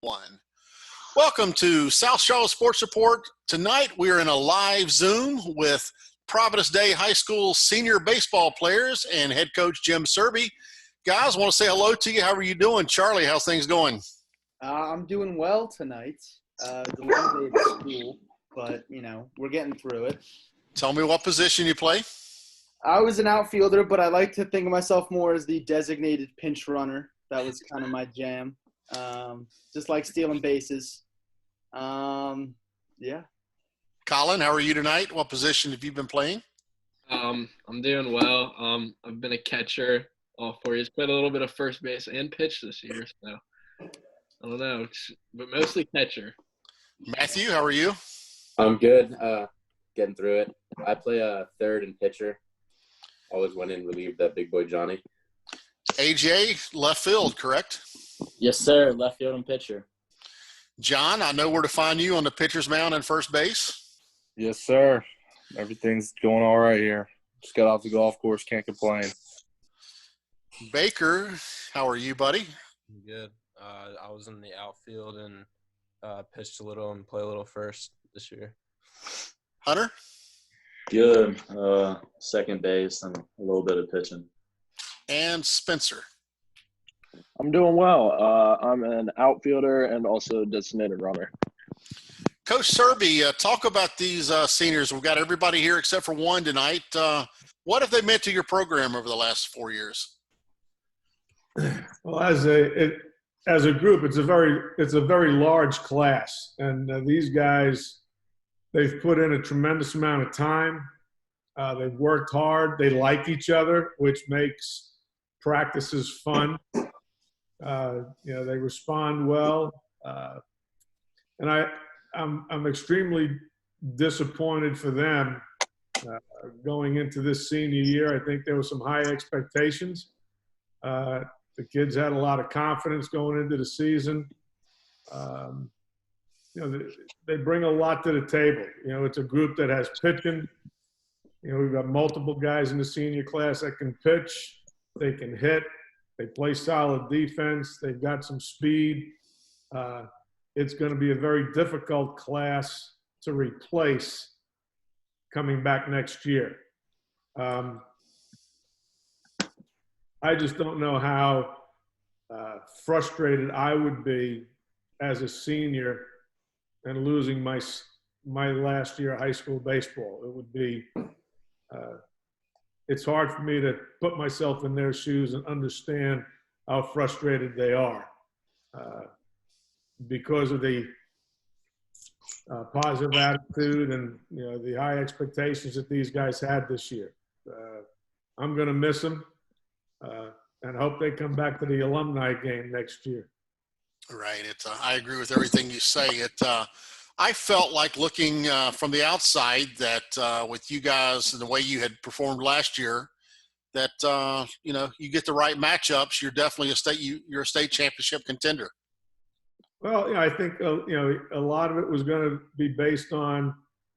One. Welcome to South Charlotte Sports Report. Tonight we are in a live Zoom with Providence Day High School senior baseball players and head coach Jim Serby. Guys, want to say hello to you. How are you doing? Charlie, how's things going? I'm doing well tonight. It's a long day at school, but, we're getting through it. Tell me what position you play. I was an outfielder, but I like to think of myself more as the designated pinch runner. That was kind of my jam. Just like stealing bases. Yeah. Colin, how are you tonight? What position have you been playing? I'm doing well. I've been a catcher all 4 years. Played a little bit of first base and pitch this year, so I don't know, but mostly catcher. Matthew, how are you? I'm good. Getting through it. I play third and pitcher. Always went in relieve that big boy Johnny. AJ, left field, correct? Yes, sir. Left field and pitcher. John, I know where to find you on the pitcher's mound and first base. Yes, sir. Everything's going all right here. Just got off the golf course. Can't complain. Baker, how are you, buddy? Good. I was in the outfield and pitched a little and play a little first this year. Hunter? Good. Second base and a little bit of pitching. And Spencer? I'm doing well. I'm an outfielder and also designated runner. Coach Serby, talk about these seniors. We've got everybody here except for one tonight. What have they meant to your program over the last 4 years? Well, as a group, it's a very large class, and these guys, they've put in a tremendous amount of time. They've worked hard. They like each other, which makes practices fun. They respond well, and I'm extremely disappointed for them going into this senior year. I think there were some high expectations. The kids had a lot of confidence going into the season. They bring a lot to the table. It's a group that has pitching. We've got multiple guys in the senior class that can pitch. They can hit. They play solid defense. They've got some speed. It's going to be a very difficult class to replace coming back next year. I just don't know how frustrated I would be as a senior and losing my last year of high school baseball. It would be it's hard for me to put myself in their shoes and understand how frustrated they are because of the positive attitude and the high expectations that these guys had this year. I'm going to miss them and hope they come back to the alumni game next year. Right. I agree with everything you say. I felt like looking from the outside that with you guys and the way you had performed last year, that you get the right matchups, you're definitely you're a state championship contender. Well, I think a lot of it was going to be based on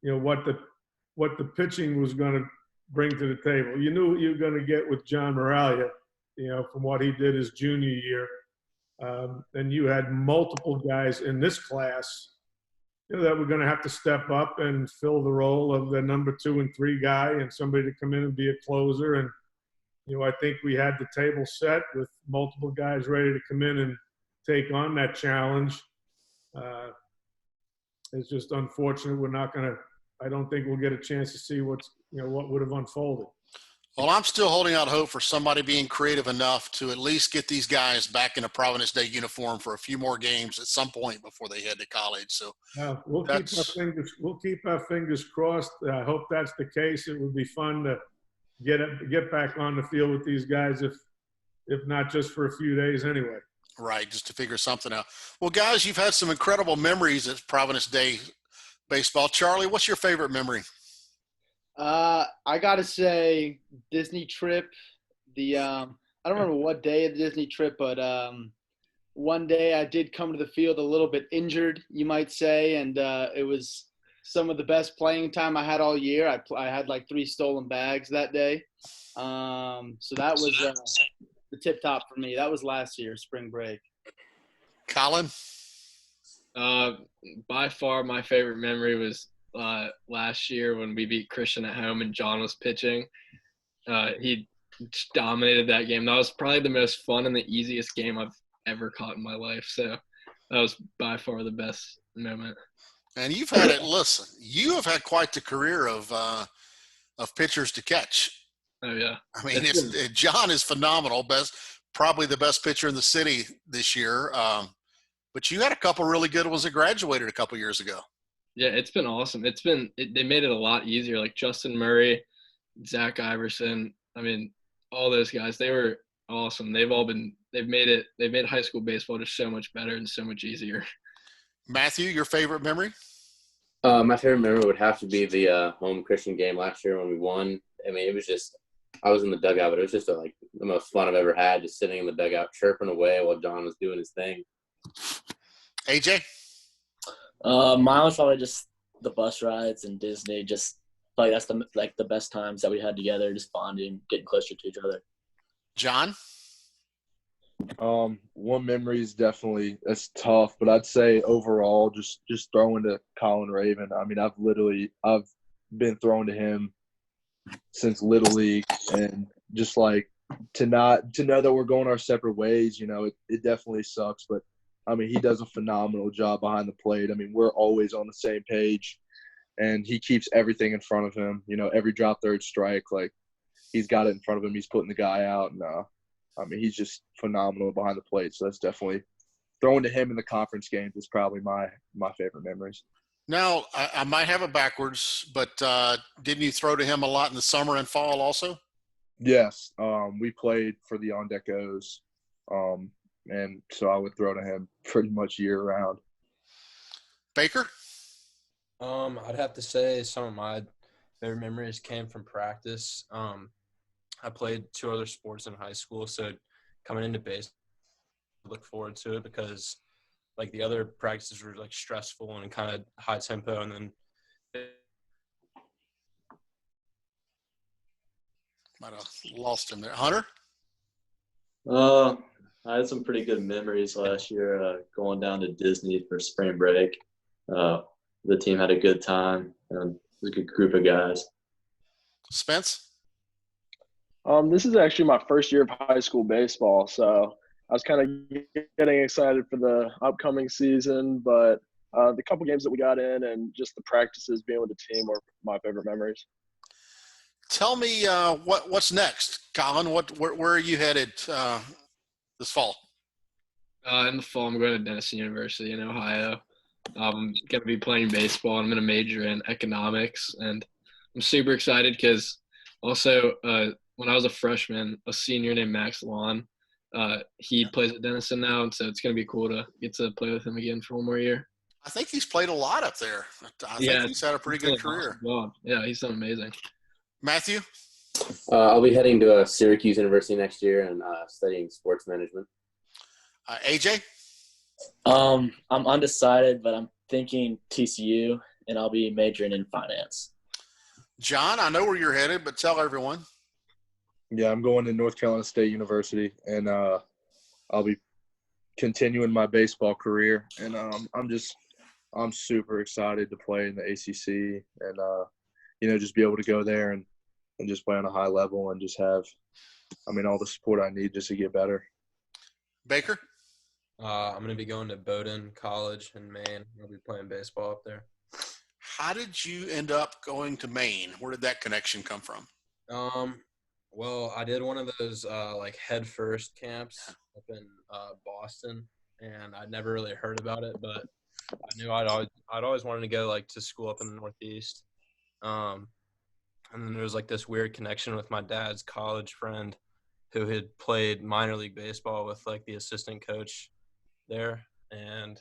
what the pitching was going to bring to the table. You knew what you were going to get with John Moralia, from what he did his junior year. And you had multiple guys in this class that were going to have to step up and fill the role of the number 2 and 3 guy and somebody to come in and be a closer. And, I think we had the table set with multiple guys ready to come in and take on that challenge. It's just unfortunate I don't think we'll get a chance to see what would have unfolded. Well, I'm still holding out hope for somebody being creative enough to at least get these guys back in a Providence Day uniform for a few more games at some point before they head to college. So we'll keep our fingers crossed. I hope that's the case. It would be fun to get back on the field with these guys, if not just for a few days anyway. Right, just to figure something out. Well, guys, you've had some incredible memories at Providence Day baseball. Charlie, what's your favorite memory? I gotta say Disney trip. I don't remember what day of the Disney trip, but one day I did come to the field a little bit injured, you might say, and it was some of the best playing time I had all year. I had like 3 stolen bags that day, so that was the tip top for me. That was last year, spring break. Colin? By far, my favorite memory was last year when we beat Christian at home and John was pitching. He just dominated that game. That was probably the most fun and the easiest game I've ever caught in my life. So that was by far the best moment. And you've had it. Listen, you have had quite the career of pitchers to catch. Oh yeah. I mean, John is phenomenal. Probably the best pitcher in the city this year. But you had a couple really good ones that graduated a couple years ago. Yeah, it's been awesome. They made it a lot easier. Like Justin Murray, Zach Iverson. I mean, all those guys. They were awesome. They've made high school baseball just so much better and so much easier. Matthew, your favorite memory? My favorite memory would have to be the home Christian game last year when we won. I mean, it was just I was in the dugout, but it was just the most fun I've ever had, just sitting in the dugout chirping away while John was doing his thing. AJ? Mine was probably just the bus rides and Disney. Just like that's the best times that we had together, just bonding, getting closer to each other. John? One memory is definitely that's tough, but I'd say overall, just throwing to Colin Raven. I mean, I've been throwing to him since Little League, and just like to know that we're going our separate ways, it definitely sucks. But I mean, he does a phenomenal job behind the plate. I mean, we're always on the same page, and he keeps everything in front of him. Every drop, third strike, like he's got it in front of him. He's putting the guy out, and I mean, he's just phenomenal behind the plate. So that's definitely throwing to him in the conference games is probably my favorite memories. Now, I might have it backwards, but didn't you throw to him a lot in the summer and fall also? Yes. We played for the On Deck O's, and so I would throw to him pretty much year round. Baker? I'd have to say some of my favorite memories came from practice. I played 2 other sports in high school, so coming into baseball, I look forward to it because like the other practices were like stressful and kind of high tempo, and then might have lost him there. Hunter? I had some pretty good memories last year going down to Disney for spring break. The team had a good time, and it was a good group of guys. Spence? This is actually my first year of high school baseball, so I was kind of getting excited for the upcoming season, but the couple games that we got in and just the practices being with the team were my favorite memories. Tell me what's next, Colin. Where are you headed this fall? In the fall, I'm going to Denison University in Ohio. I'm going to be playing baseball. I'm going to major in economics, and I'm super excited because also when I was a freshman, a senior named Max Lawn, he plays at Denison now, and so it's going to be cool to get to play with him again for one more year. I think he's played a lot up there. I think he's had a pretty good career. Awesome. Yeah, he's done amazing. Matthew? I'll be heading to Syracuse University next year and studying sports management. AJ? I'm undecided, but I'm thinking TCU, and I'll be majoring in finance. John, I know where you're headed, but tell everyone. Yeah, I'm going to North Carolina State University, and I'll be continuing my baseball career. And I'm super excited to play in the ACC, and just be able to go there and just play on a high level and just have, all the support I need just to get better. Baker? I'm going to be going to Bowdoin College in Maine. I'll be playing baseball up there. How did you end up going to Maine? Where did that connection come from? Well, I did one of those like head first camps up in Boston, and I'd never really heard about it, but I knew I'd always wanted to go like to school up in the Northeast. And then there was like this weird connection with my dad's college friend who had played minor league baseball with like the assistant coach there, and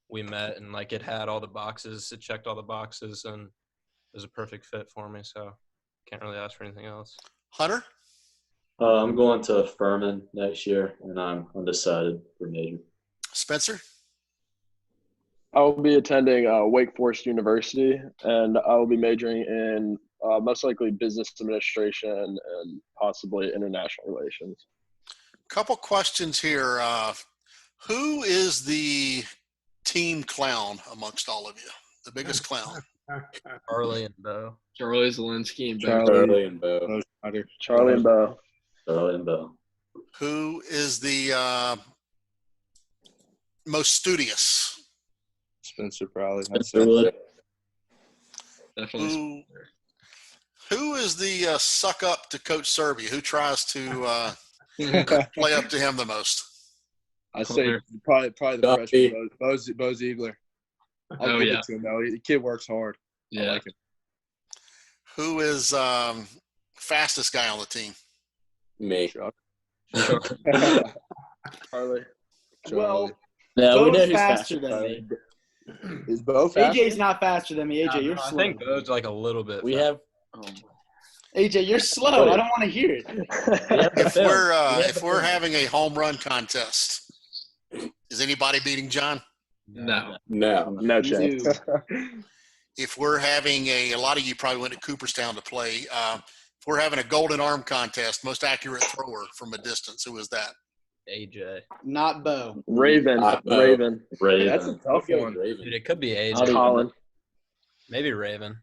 we met, and like it had all the boxes, it checked all the boxes, and it was a perfect fit for me, so can't really ask for anything else. Hunter? I'm going to Furman next year, and I'm undecided for major. Spencer? I will be attending Wake Forest University, and I will be majoring in most likely business administration and possibly international relations. Couple questions here. Who is the team clown amongst all of you? The biggest clown. Charlie and Bo. Charlie Zelensky and Bo. Charlie and Bo. Charlie and Bo. Charlie and Bo. Who is the most studious? Spencer probably. Spencer Wood. Definitely. Who is the suck up to Coach Serby? Who tries to play up to him the most? I say probably the Duffy. freshman, Bo Ziegler. I'll Oh, give yeah. it to him, though. The kid works hard. I Yeah. like him. Who is fastest guy on the team? Me. Chuck. Charlie. Well, Yeah, we Bo's know who's faster than Charlie. me. Is Bo faster? AJ's not faster than me. AJ, you're I slow. think Bo's like a little bit. We fast. have. AJ, you're slow. I don't want to hear it. If we're having a home run contest, is anybody beating John? No. No. No chance. If we're having a lot of you probably went to Cooperstown to play. If we're having a golden arm contest, most accurate thrower from a distance, who is that? AJ. Not Bo. Raven. Raven. Raven. That's a tough one. Raven. Dude, it could be I'll do AJ. Colin. Maybe Raven.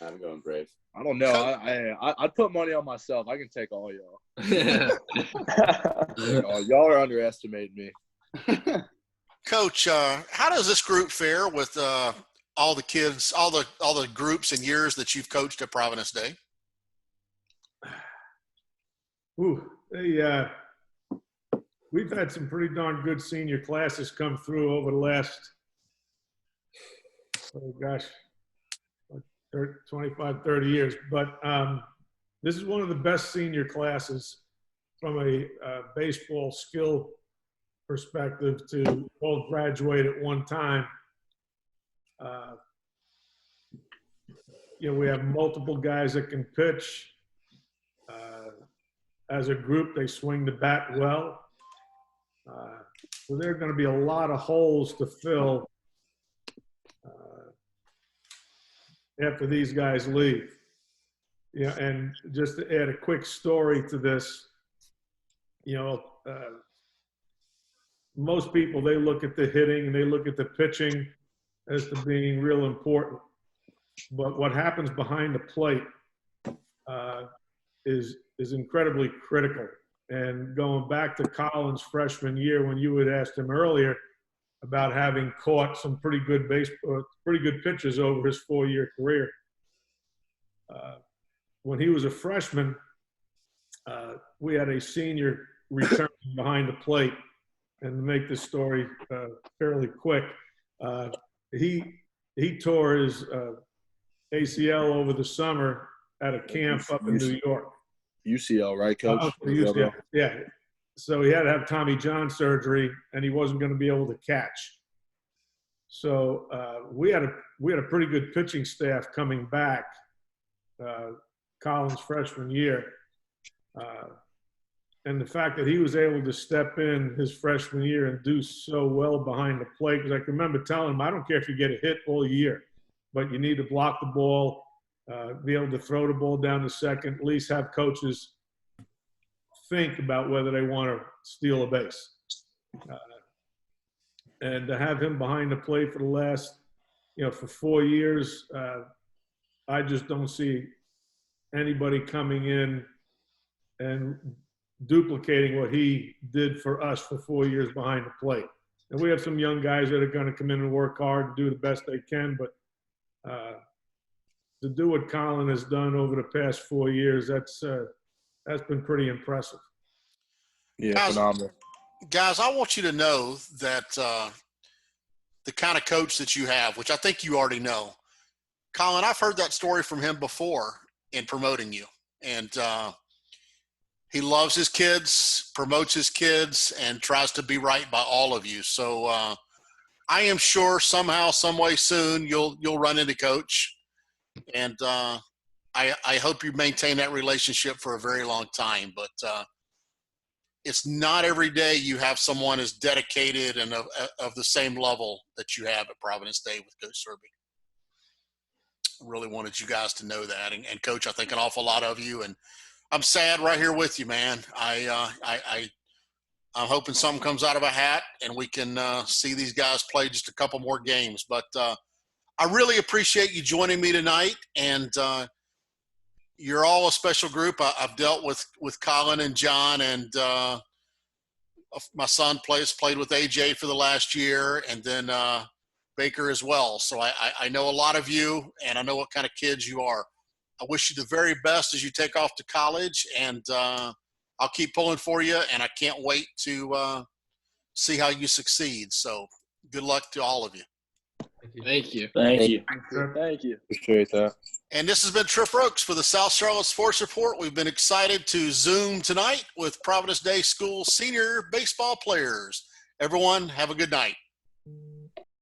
I'm going Brave. I don't know. I'd put money on myself. I can take all y'all. Yeah. Y'all are underestimating me. Coach, how does this group fare with all the kids, all the groups and years that you've coached at Providence Day? We've had some pretty darn good senior classes come through over the last, 25, 30 years. But this is one of the best senior classes from a baseball skill perspective to both graduate at one time. We have multiple guys that can pitch. As a group, they swing the bat well. So there are going to be a lot of holes to fill after these guys leave. And just to add a quick story to this, most people, they look at the hitting and they look at the pitching as to being real important. But what happens behind the plate is incredibly critical. And going back to Colin's freshman year, when you had asked him earlier about having caught some pretty good pitches over his 4-year career, when he was a freshman, we had a senior returning behind the plate. And to make this story fairly quick, he tore his ACL over the summer at a camp up in New York. UCL, right, Coach? UCL, yeah. So he had to have Tommy John surgery, and he wasn't going to be able to catch. So we had a pretty good pitching staff coming back, Colin's freshman year. And the fact that he was able to step in his freshman year and do so well behind the plate, because I can remember telling him, I don't care if you get a hit all year, but you need to block the ball, be able to throw the ball down to second, at least have coaches think about whether they want to steal a base. And to have him behind the plate for the last, for 4 years, I just don't see anybody coming in and duplicating what he did for us for 4 years behind the plate. And we have some young guys that are going to come in and work hard and do the best they can, but to do what Colin has done over the past 4 years, that's been pretty impressive. Yeah, phenomenal. Guys, I want you to know that the kind of coach that you have, which I think you already know, Colin, I've heard that story from him before in promoting you. And he loves his kids, promotes his kids, and tries to be right by all of you. So I am sure somehow, some way soon, you'll run into Coach. And I hope you maintain that relationship for a very long time. But it's not every day you have someone as dedicated and of the same level that you have at Providence Day with Coach Serby. Really wanted you guys to know that. And Coach, I think an awful lot of you. And I'm sad right here with you, man. I I'm hoping something comes out of a hat and we can see these guys play just a couple more games. But I really appreciate you joining me tonight, and you're all a special group. I've dealt with Colin and John, and my son played with AJ for the last year, and then Baker as well. So I know a lot of you, and I know what kind of kids you are. I wish you the very best as you take off to college, and I'll keep pulling for you, and I can't wait to see how you succeed. So good luck to all of you. Thank you. Thank you. Thank you. Appreciate that. And this has been Trip Rokes for the South Charlotte Sports Report. We've been excited to Zoom tonight with Providence Day School senior baseball players. Everyone, have a good night.